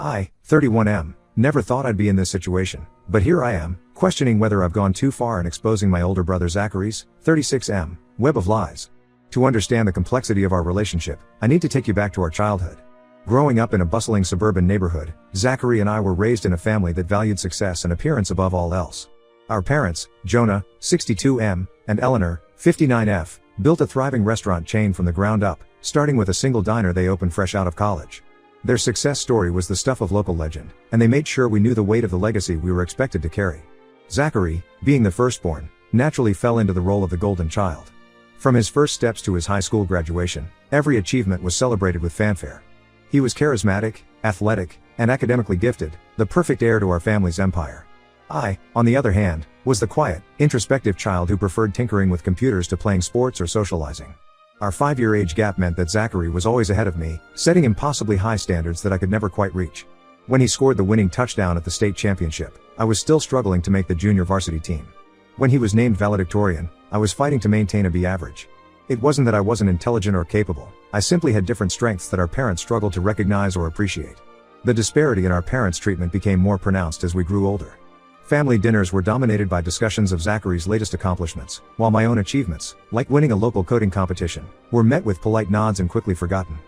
I, 31M, never thought I'd be in this situation, but here I am, questioning whether I've gone too far in exposing my older brother Zachary's, 36M, web of lies. To understand the complexity of our relationship, I need to take you back to our childhood. Growing up in a bustling suburban neighborhood, Zachary and I were raised in a family that valued success and appearance above all else. Our parents, Jonah, 62M, and Eleanor, 59F, built a thriving restaurant chain from the ground up, starting with a single diner they opened fresh out of college. Their success story was the stuff of local legend, and they made sure we knew the weight of the legacy we were expected to carry. Zachary, being the firstborn, naturally fell into the role of the golden child. From his first steps to his high school graduation, every achievement was celebrated with fanfare. He was charismatic, athletic, and academically gifted, the perfect heir to our family's empire. I, on the other hand, was the quiet, introspective child who preferred tinkering with computers to playing sports or socializing. Our 5-year age gap meant that Zachary was always ahead of me, setting impossibly high standards that I could never quite reach. When he scored the winning touchdown at the state championship, I was still struggling to make the junior varsity team. When he was named valedictorian, I was fighting to maintain a B average. It wasn't that I wasn't intelligent or capable, I simply had different strengths that our parents struggled to recognize or appreciate. The disparity in our parents' treatment became more pronounced as we grew older. Family dinners were dominated by discussions of Zachary's latest accomplishments, while my own achievements, like winning a local coding competition, were met with polite nods and quickly forgotten.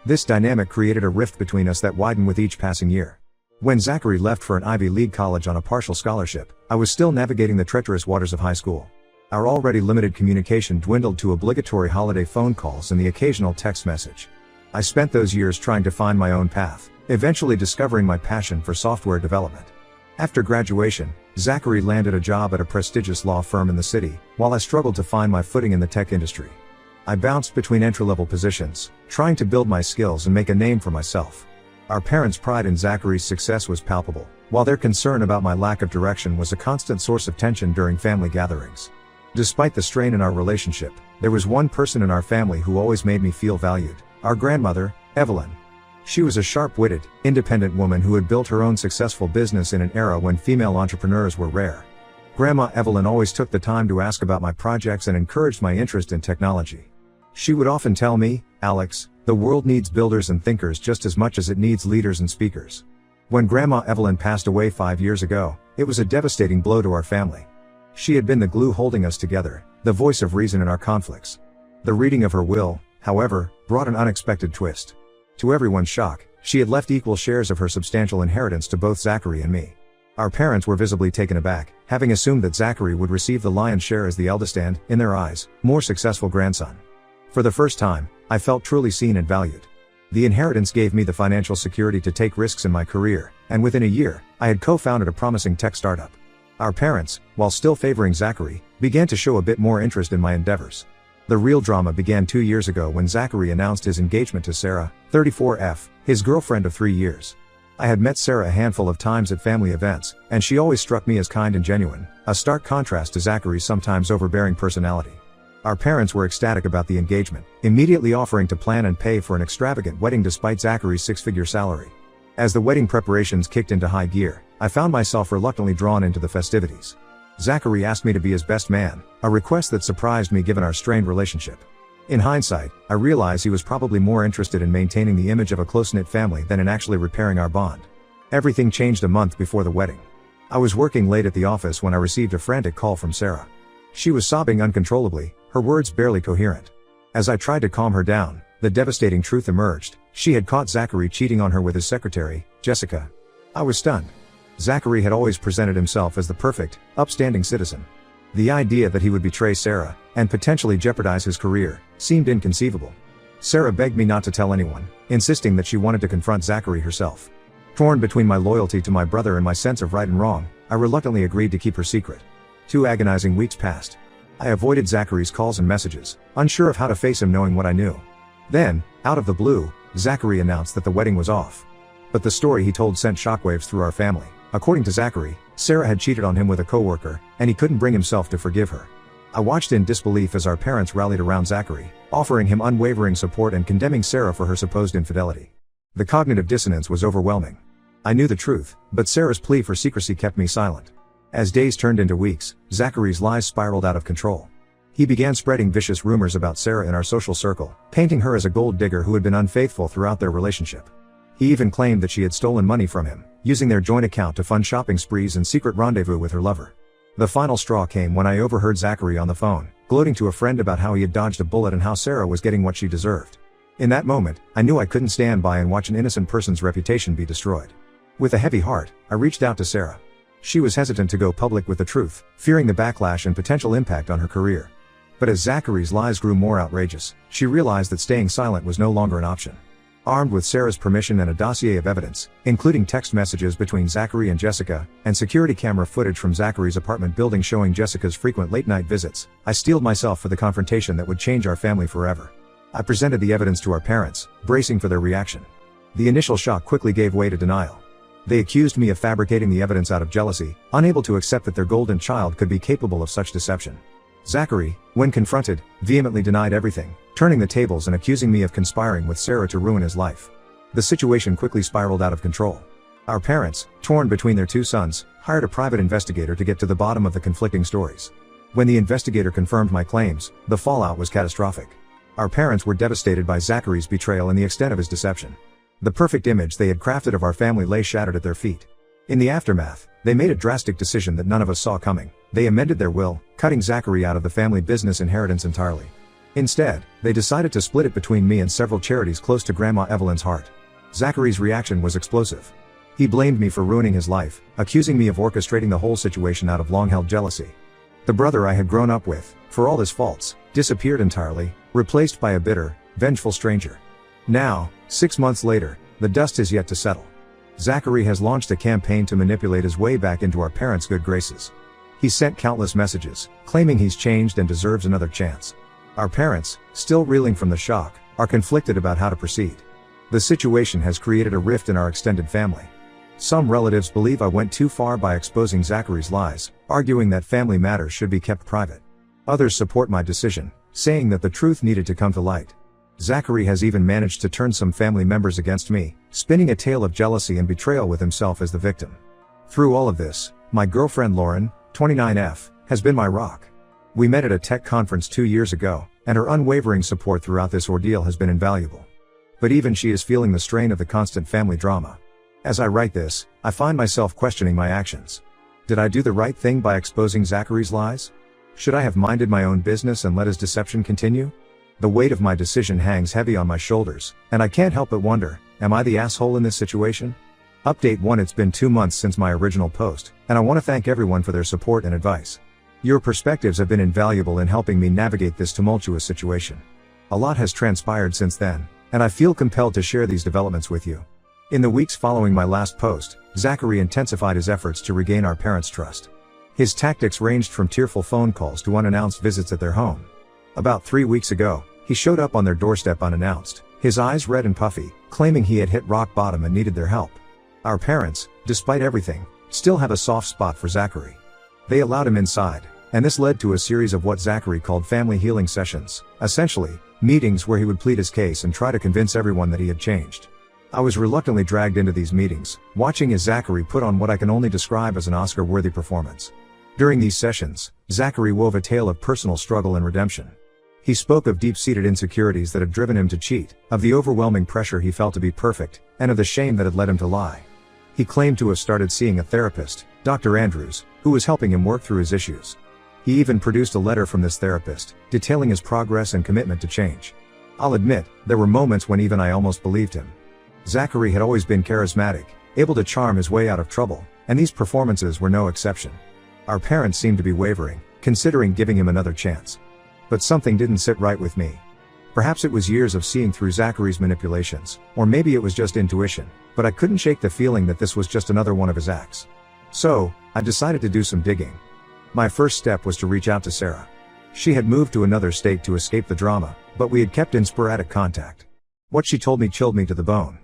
This dynamic created a rift between us that widened with each passing year. When Zachary left for an Ivy League college on a partial scholarship, I was still navigating the treacherous waters of high school. Our already limited communication dwindled to obligatory holiday phone calls and the occasional text message. I spent those years trying to find my own path, eventually discovering my passion for software development. After graduation, Zachary landed a job at a prestigious law firm in the city, while I struggled to find my footing in the tech industry. I bounced between entry-level positions, trying to build my skills and make a name for myself. Our parents' pride in Zachary's success was palpable, while their concern about my lack of direction was a constant source of tension during family gatherings. Despite the strain in our relationship, there was one person in our family who always made me feel valued: our grandmother, Evelyn. She was a sharp-witted, independent woman who had built her own successful business in an era when female entrepreneurs were rare. Grandma Evelyn always took the time to ask about my projects and encouraged my interest in technology. She would often tell me, "Alex, the world needs builders and thinkers just as much as it needs leaders and speakers." When Grandma Evelyn passed away 5 years ago, it was a devastating blow to our family. She had been the glue holding us together, the voice of reason in our conflicts. The reading of her will, however, brought an unexpected twist. To everyone's shock, she had left equal shares of her substantial inheritance to both Zachary and me. Our parents were visibly taken aback, having assumed that Zachary would receive the lion's share as the eldest and, in their eyes, more successful grandson. For the first time, I felt truly seen and valued. The inheritance gave me the financial security to take risks in my career, and within a year, I had co-founded a promising tech startup. Our parents, while still favoring Zachary, began to show a bit more interest in my endeavors. The real drama began 2 years ago when Zachary announced his engagement to Sarah, 34F, his girlfriend of 3 years. I had met Sarah a handful of times at family events, and she always struck me as kind and genuine, a stark contrast to Zachary's sometimes overbearing personality. Our parents were ecstatic about the engagement, immediately offering to plan and pay for an extravagant wedding despite Zachary's 6-figure salary. As the wedding preparations kicked into high gear, I found myself reluctantly drawn into the festivities. Zachary asked me to be his best man, a request that surprised me given our strained relationship. In hindsight, I realized he was probably more interested in maintaining the image of a close-knit family than in actually repairing our bond. Everything changed a month before the wedding. I was working late at the office when I received a frantic call from Sarah. She was sobbing uncontrollably, her words barely coherent. As I tried to calm her down, the devastating truth emerged: she had caught Zachary cheating on her with his secretary, Jessica. I was stunned. Zachary had always presented himself as the perfect, upstanding citizen. The idea that he would betray Sarah, and potentially jeopardize his career, seemed inconceivable. Sarah begged me not to tell anyone, insisting that she wanted to confront Zachary herself. Torn between my loyalty to my brother and my sense of right and wrong, I reluctantly agreed to keep her secret. 2 agonizing weeks passed. I avoided Zachary's calls and messages, unsure of how to face him knowing what I knew. Then, out of the blue, Zachary announced that the wedding was off. But the story he told sent shockwaves through our family. According to Zachary, Sarah had cheated on him with a coworker, and he couldn't bring himself to forgive her. I watched in disbelief as our parents rallied around Zachary, offering him unwavering support and condemning Sarah for her supposed infidelity. The cognitive dissonance was overwhelming. I knew the truth, but Sarah's plea for secrecy kept me silent. As days turned into weeks, Zachary's lies spiraled out of control. He began spreading vicious rumors about Sarah in our social circle, painting her as a gold digger who had been unfaithful throughout their relationship. He even claimed that she had stolen money from him, using their joint account to fund shopping sprees and secret rendezvous with her lover. The final straw came when I overheard Zachary on the phone, gloating to a friend about how he had dodged a bullet and how Sarah was getting what she deserved. In that moment, I knew I couldn't stand by and watch an innocent person's reputation be destroyed. With a heavy heart, I reached out to Sarah. She was hesitant to go public with the truth, fearing the backlash and potential impact on her career. But as Zachary's lies grew more outrageous, she realized that staying silent was no longer an option. Armed with Sarah's permission and a dossier of evidence, including text messages between Zachary and Jessica, and security camera footage from Zachary's apartment building showing Jessica's frequent late-night visits, I steeled myself for the confrontation that would change our family forever. I presented the evidence to our parents, bracing for their reaction. The initial shock quickly gave way to denial. They accused me of fabricating the evidence out of jealousy, unable to accept that their golden child could be capable of such deception. Zachary, when confronted, vehemently denied everything, turning the tables and accusing me of conspiring with Sarah to ruin his life. The situation quickly spiraled out of control. Our parents, torn between their two sons, hired a private investigator to get to the bottom of the conflicting stories. When the investigator confirmed my claims, the fallout was catastrophic. Our parents were devastated by Zachary's betrayal and the extent of his deception. The perfect image they had crafted of our family lay shattered at their feet. In the aftermath, they made a drastic decision that none of us saw coming. They amended their will, cutting Zachary out of the family business inheritance entirely. Instead, they decided to split it between me and several charities close to Grandma Evelyn's heart. Zachary's reaction was explosive. He blamed me for ruining his life, accusing me of orchestrating the whole situation out of long-held jealousy. The brother I had grown up with, for all his faults, disappeared entirely, replaced by a bitter, vengeful stranger. Now, 6 months later, the dust has yet to settle. Zachary has launched a campaign to manipulate his way back into our parents' good graces. He's sent countless messages, claiming he's changed and deserves another chance. Our parents, still reeling from the shock, are conflicted about how to proceed. The situation has created a rift in our extended family. Some relatives believe I went too far by exposing Zachary's lies, arguing that family matters should be kept private. Others support my decision, saying that the truth needed to come to light. Zachary has even managed to turn some family members against me, spinning a tale of jealousy and betrayal with himself as the victim. Through all of this, my girlfriend Lauren, 29F, has been my rock. We met at a tech conference 2 years ago, and her unwavering support throughout this ordeal has been invaluable. But even she is feeling the strain of the constant family drama. As I write this, I find myself questioning my actions. Did I do the right thing by exposing Zachary's lies? Should I have minded my own business and let his deception continue? The weight of my decision hangs heavy on my shoulders, and I can't help but wonder, am I the asshole in this situation? Update 1: It's been 2 months since my original post, and I want to thank everyone for their support and advice. Your perspectives have been invaluable in helping me navigate this tumultuous situation. A lot has transpired since then, and I feel compelled to share these developments with you. In the weeks following my last post, Zachary intensified his efforts to regain our parents' trust. His tactics ranged from tearful phone calls to unannounced visits at their home. About 3 weeks ago, he showed up on their doorstep unannounced, his eyes red and puffy, claiming he had hit rock bottom and needed their help. Our parents, despite everything, still have a soft spot for Zachary. They allowed him inside, and this led to a series of what Zachary called family healing sessions, essentially, meetings where he would plead his case and try to convince everyone that he had changed. I was reluctantly dragged into these meetings, watching as Zachary put on what I can only describe as an Oscar-worthy performance. During these sessions, Zachary wove a tale of personal struggle and redemption. He spoke of deep-seated insecurities that had driven him to cheat, of the overwhelming pressure he felt to be perfect, and of the shame that had led him to lie. He claimed to have started seeing a therapist, Dr. Andrews, who was helping him work through his issues. He even produced a letter from this therapist, detailing his progress and commitment to change. I'll admit, there were moments when even I almost believed him. Zachary had always been charismatic, able to charm his way out of trouble, and these performances were no exception. Our parents seemed to be wavering, considering giving him another chance. But something didn't sit right with me. Perhaps it was years of seeing through Zachary's manipulations, or maybe it was just intuition, but I couldn't shake the feeling that this was just another one of his acts. So, I decided to do some digging. My first step was to reach out to Sarah. She had moved to another state to escape the drama, but we had kept in sporadic contact. What she told me chilled me to the bone.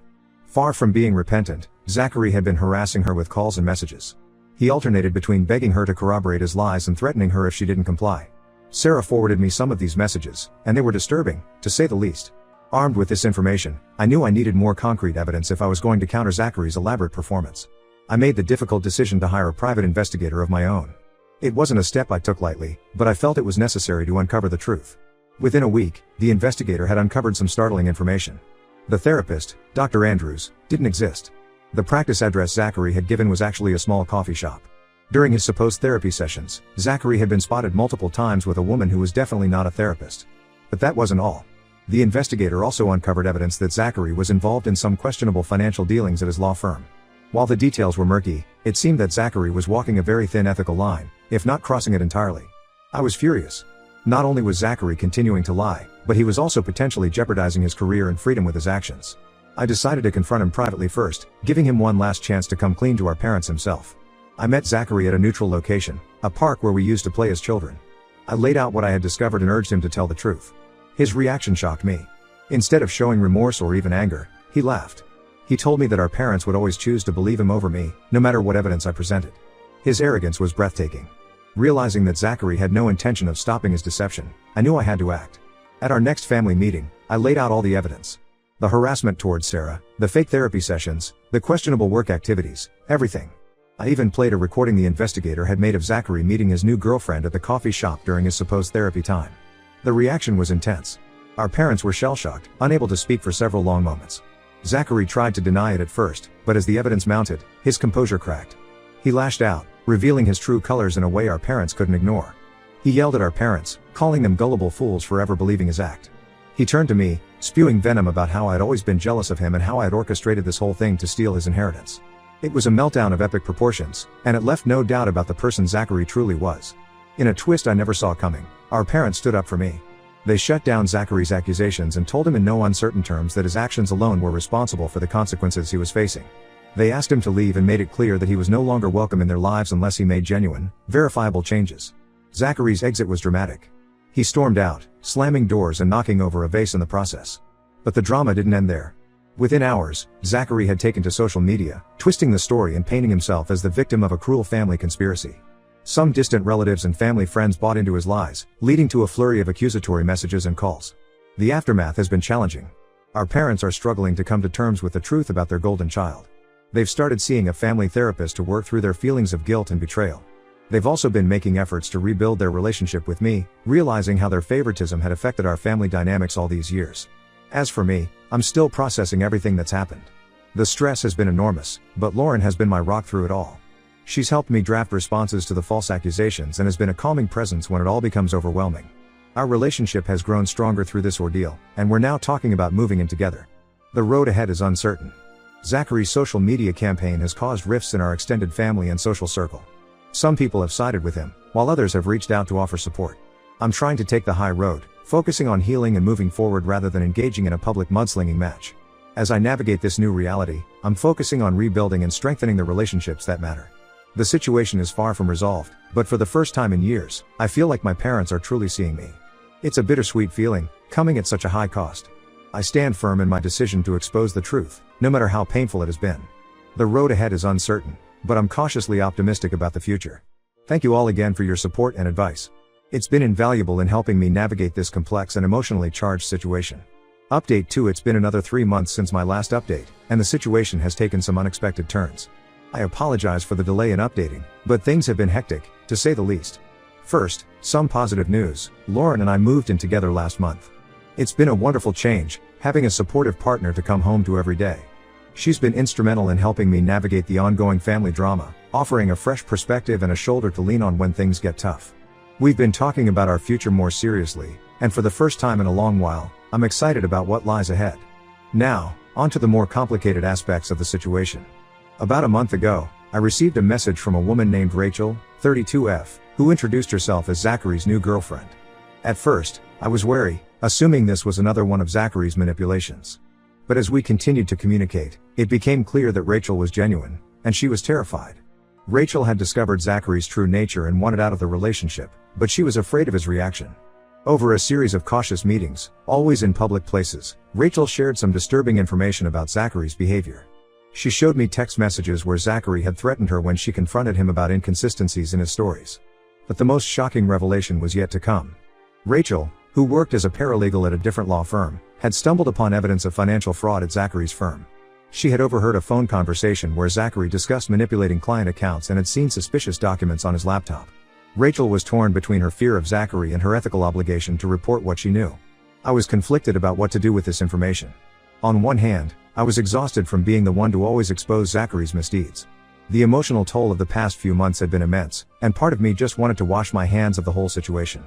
Far from being repentant, Zachary had been harassing her with calls and messages. He alternated between begging her to corroborate his lies and threatening her if she didn't comply. Sarah forwarded me some of these messages, and they were disturbing, to say the least. Armed with this information, I knew I needed more concrete evidence if I was going to counter Zachary's elaborate performance. I made the difficult decision to hire a private investigator of my own. It wasn't a step I took lightly, but I felt it was necessary to uncover the truth. Within a week, the investigator had uncovered some startling information. The therapist, Dr. Andrews, didn't exist. The practice address Zachary had given was actually a small coffee shop. During his supposed therapy sessions, Zachary had been spotted multiple times with a woman who was definitely not a therapist. But that wasn't all. The investigator also uncovered evidence that Zachary was involved in some questionable financial dealings at his law firm. While the details were murky, it seemed that Zachary was walking a very thin ethical line, if not crossing it entirely. I was furious. Not only was Zachary continuing to lie, but he was also potentially jeopardizing his career and freedom with his actions. I decided to confront him privately first, giving him one last chance to come clean to our parents himself. I met Zachary at a neutral location, a park where we used to play as children. I laid out what I had discovered and urged him to tell the truth. His reaction shocked me. Instead of showing remorse or even anger, he laughed. He told me that our parents would always choose to believe him over me, no matter what evidence I presented. His arrogance was breathtaking. Realizing that Zachary had no intention of stopping his deception, I knew I had to act. At our next family meeting, I laid out all the evidence. The harassment towards Sarah, the fake therapy sessions, the questionable work activities, everything. I even played a recording the investigator had made of Zachary meeting his new girlfriend at the coffee shop during his supposed therapy time. The reaction was intense. Our parents were shell-shocked, unable to speak for several long moments. Zachary tried to deny it at first, but as the evidence mounted, his composure cracked. He lashed out, revealing his true colors in a way our parents couldn't ignore. He yelled at our parents, calling them gullible fools for ever believing his act. He turned to me, spewing venom about how I had always been jealous of him and how I had orchestrated this whole thing to steal his inheritance. It was a meltdown of epic proportions, and it left no doubt about the person Zachary truly was. In a twist I never saw coming, our parents stood up for me. They shut down Zachary's accusations and told him in no uncertain terms that his actions alone were responsible for the consequences he was facing. They asked him to leave and made it clear that he was no longer welcome in their lives unless he made genuine, verifiable changes. Zachary's exit was dramatic. He stormed out, slamming doors and knocking over a vase in the process. But the drama didn't end there. Within hours, Zachary had taken to social media, twisting the story and painting himself as the victim of a cruel family conspiracy. Some distant relatives and family friends bought into his lies, leading to a flurry of accusatory messages and calls. The aftermath has been challenging. Our parents are struggling to come to terms with the truth about their golden child. They've started seeing a family therapist to work through their feelings of guilt and betrayal. They've also been making efforts to rebuild their relationship with me, realizing how their favoritism had affected our family dynamics all these years. As for me, I'm still processing everything that's happened. The stress has been enormous, but Lauren has been my rock through it all. She's helped me draft responses to the false accusations and has been a calming presence when it all becomes overwhelming. Our relationship has grown stronger through this ordeal, and we're now talking about moving in together. The road ahead is uncertain. Zachary's social media campaign has caused rifts in our extended family and social circle. Some people have sided with him, while others have reached out to offer support. I'm trying to take the high road, focusing on healing and moving forward rather than engaging in a public mudslinging match. As I navigate this new reality, I'm focusing on rebuilding and strengthening the relationships that matter. The situation is far from resolved, but for the first time in years, I feel like my parents are truly seeing me. It's a bittersweet feeling, coming at such a high cost. I stand firm in my decision to expose the truth, no matter how painful it has been. The road ahead is uncertain, but I'm cautiously optimistic about the future. Thank you all again for your support and advice. It's been invaluable in helping me navigate this complex and emotionally charged situation. Update 2: It's been another 3 months since my last update, and the situation has taken some unexpected turns. I apologize for the delay in updating, but things have been hectic, to say the least. First, some positive news: Lauren and I moved in together last month. It's been a wonderful change, having a supportive partner to come home to every day. She's been instrumental in helping me navigate the ongoing family drama, offering a fresh perspective and a shoulder to lean on when things get tough. We've been talking about our future more seriously, and for the first time in a long while, I'm excited about what lies ahead. Now, on to the more complicated aspects of the situation. About a month ago, I received a message from a woman named Rachel, 32F, who introduced herself as Zachary's new girlfriend. At first, I was wary, assuming this was another one of Zachary's manipulations. But as we continued to communicate, it became clear that Rachel was genuine, and she was terrified. Rachel had discovered Zachary's true nature and wanted out of the relationship, but she was afraid of his reaction. Over a series of cautious meetings, always in public places, Rachel shared some disturbing information about Zachary's behavior. She showed me text messages where Zachary had threatened her when she confronted him about inconsistencies in his stories. But the most shocking revelation was yet to come. Rachel, who worked as a paralegal at a different law firm, had stumbled upon evidence of financial fraud at Zachary's firm. She had overheard a phone conversation where Zachary discussed manipulating client accounts and had seen suspicious documents on his laptop. Rachel was torn between her fear of Zachary and her ethical obligation to report what she knew. I was conflicted about what to do with this information. On one hand, I was exhausted from being the one to always expose Zachary's misdeeds. The emotional toll of the past few months had been immense, and part of me just wanted to wash my hands of the whole situation.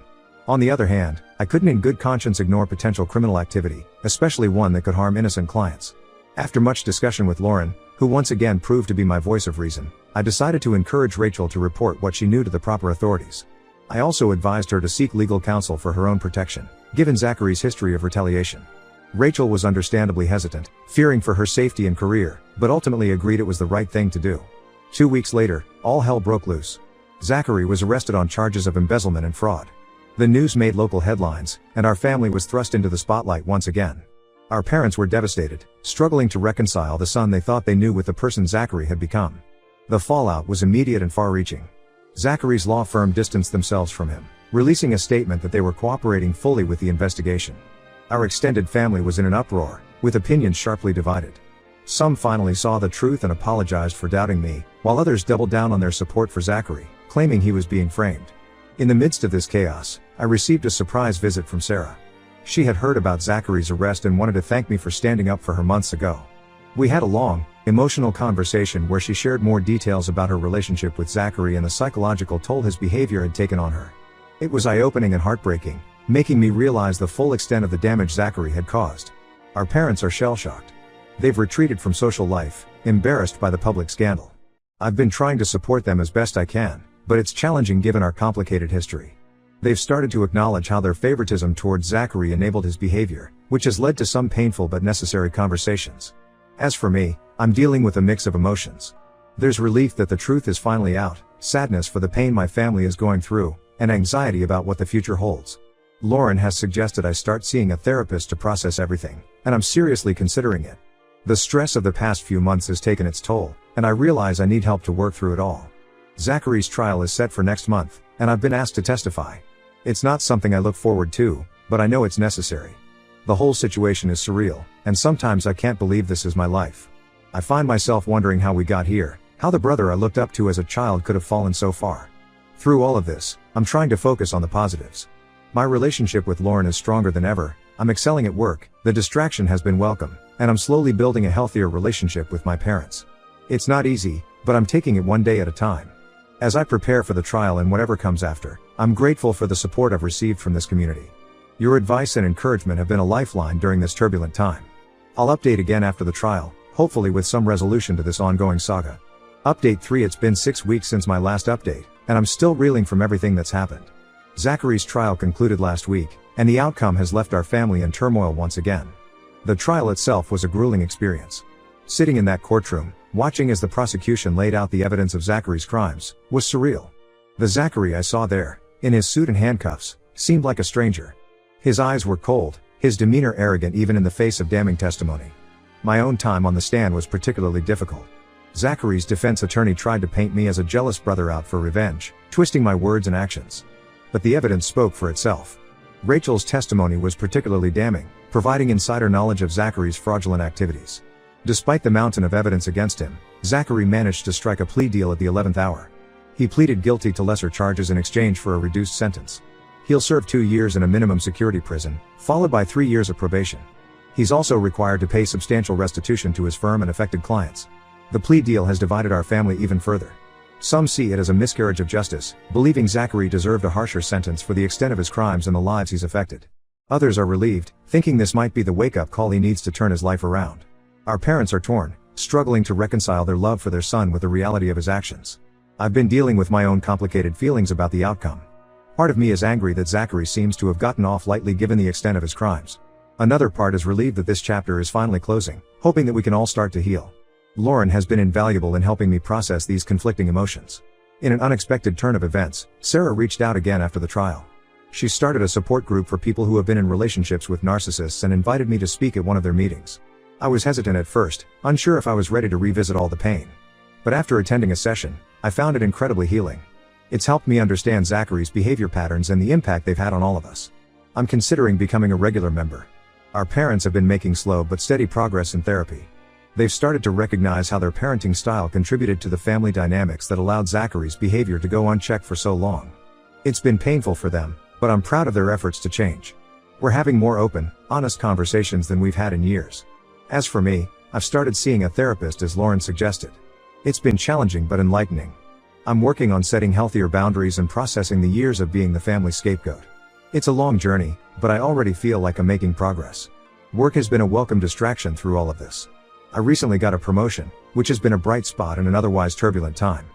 On the other hand, I couldn't in good conscience ignore potential criminal activity, especially one that could harm innocent clients. After much discussion with Lauren, who once again proved to be my voice of reason, I decided to encourage Rachel to report what she knew to the proper authorities. I also advised her to seek legal counsel for her own protection, given Zachary's history of retaliation. Rachel was understandably hesitant, fearing for her safety and career, but ultimately agreed it was the right thing to do. 2 weeks later, all hell broke loose. Zachary was arrested on charges of embezzlement and fraud. The news made local headlines, and our family was thrust into the spotlight once again. Our parents were devastated, struggling to reconcile the son they thought they knew with the person Zachary had become. The fallout was immediate and far-reaching. Zachary's law firm distanced themselves from him, releasing a statement that they were cooperating fully with the investigation. Our extended family was in an uproar, with opinions sharply divided. Some finally saw the truth and apologized for doubting me, while others doubled down on their support for Zachary, claiming he was being framed. In the midst of this chaos, I received a surprise visit from Sarah. She had heard about Zachary's arrest and wanted to thank me for standing up for her months ago. We had a long, emotional conversation where she shared more details about her relationship with Zachary and the psychological toll his behavior had taken on her. It was eye-opening and heartbreaking, making me realize the full extent of the damage Zachary had caused. Our parents are shell-shocked. They've retreated from social life, embarrassed by the public scandal. I've been trying to support them as best I can, but it's challenging given our complicated history. They've started to acknowledge how their favoritism towards Zachary enabled his behavior, which has led to some painful but necessary conversations. As for me, I'm dealing with a mix of emotions. There's relief that the truth is finally out, sadness for the pain my family is going through, and anxiety about what the future holds. Lauren has suggested I start seeing a therapist to process everything, and I'm seriously considering it. The stress of the past few months has taken its toll, and I realize I need help to work through it all. Zachary's trial is set for next month, and I've been asked to testify. It's not something I look forward to, but I know it's necessary. The whole situation is surreal, and sometimes I can't believe this is my life. I find myself wondering how we got here, how the brother I looked up to as a child could have fallen so far. Through all of this, I'm trying to focus on the positives. My relationship with Lauren is stronger than ever, I'm excelling at work, the distraction has been welcome, and I'm slowly building a healthier relationship with my parents. It's not easy, but I'm taking it one day at a time. As I prepare for the trial and whatever comes after, I'm grateful for the support I've received from this community. Your advice and encouragement have been a lifeline during this turbulent time. I'll update again after the trial, hopefully with some resolution to this ongoing saga. Update 3: It's been 6 weeks since my last update, and I'm still reeling from everything that's happened. Zachary's trial concluded last week, and the outcome has left our family in turmoil once again. The trial itself was a grueling experience. Sitting in that courtroom, watching as the prosecution laid out the evidence of Zachary's crimes, was surreal. The Zachary I saw there, in his suit and handcuffs, seemed like a stranger. His eyes were cold, his demeanor arrogant even in the face of damning testimony. My own time on the stand was particularly difficult. Zachary's defense attorney tried to paint me as a jealous brother out for revenge, twisting my words and actions. But the evidence spoke for itself. Rachel's testimony was particularly damning, providing insider knowledge of Zachary's fraudulent activities. Despite the mountain of evidence against him, Zachary managed to strike a plea deal at the 11th hour. He pleaded guilty to lesser charges in exchange for a reduced sentence. He'll serve 2 years in a minimum security prison, followed by 3 years of probation. He's also required to pay substantial restitution to his firm and affected clients. The plea deal has divided our family even further. Some see it as a miscarriage of justice, believing Zachary deserved a harsher sentence for the extent of his crimes and the lives he's affected. Others are relieved, thinking this might be the wake-up call he needs to turn his life around. Our parents are torn, struggling to reconcile their love for their son with the reality of his actions. I've been dealing with my own complicated feelings about the outcome. Part of me is angry that Zachary seems to have gotten off lightly given the extent of his crimes. Another part is relieved that this chapter is finally closing, hoping that we can all start to heal. Lauren has been invaluable in helping me process these conflicting emotions. In an unexpected turn of events, Sarah reached out again after the trial. She started a support group for people who have been in relationships with narcissists and invited me to speak at one of their meetings. I was hesitant at first, unsure if I was ready to revisit all the pain. But after attending a session, I found it incredibly healing. It's helped me understand Zachary's behavior patterns and the impact they've had on all of us. I'm considering becoming a regular member. Our parents have been making slow but steady progress in therapy. They've started to recognize how their parenting style contributed to the family dynamics that allowed Zachary's behavior to go unchecked for so long. It's been painful for them, but I'm proud of their efforts to change. We're having more open, honest conversations than we've had in years. As for me, I've started seeing a therapist as Lauren suggested. It's been challenging but enlightening. I'm working on setting healthier boundaries and processing the years of being the family scapegoat. It's a long journey, but I already feel like I'm making progress. Work has been a welcome distraction through all of this. I recently got a promotion, which has been a bright spot in an otherwise turbulent time.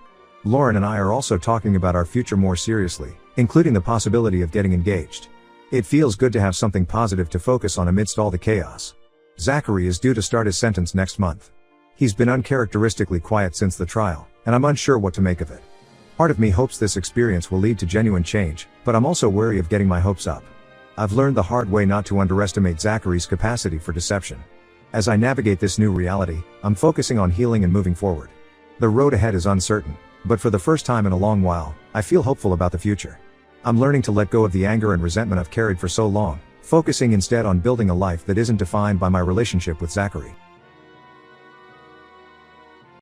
Lauren and I are also talking about our future more seriously, including the possibility of getting engaged. It feels good to have something positive to focus on amidst all the chaos. Zachary is due to start his sentence next month. He's been uncharacteristically quiet since the trial, and I'm unsure what to make of it. Part of me hopes this experience will lead to genuine change, but I'm also wary of getting my hopes up. I've learned the hard way not to underestimate Zachary's capacity for deception. As I navigate this new reality, I'm focusing on healing and moving forward. The road ahead is uncertain, but for the first time in a long while, I feel hopeful about the future. I'm learning to let go of the anger and resentment I've carried for so long, focusing instead on building a life that isn't defined by my relationship with Zachary.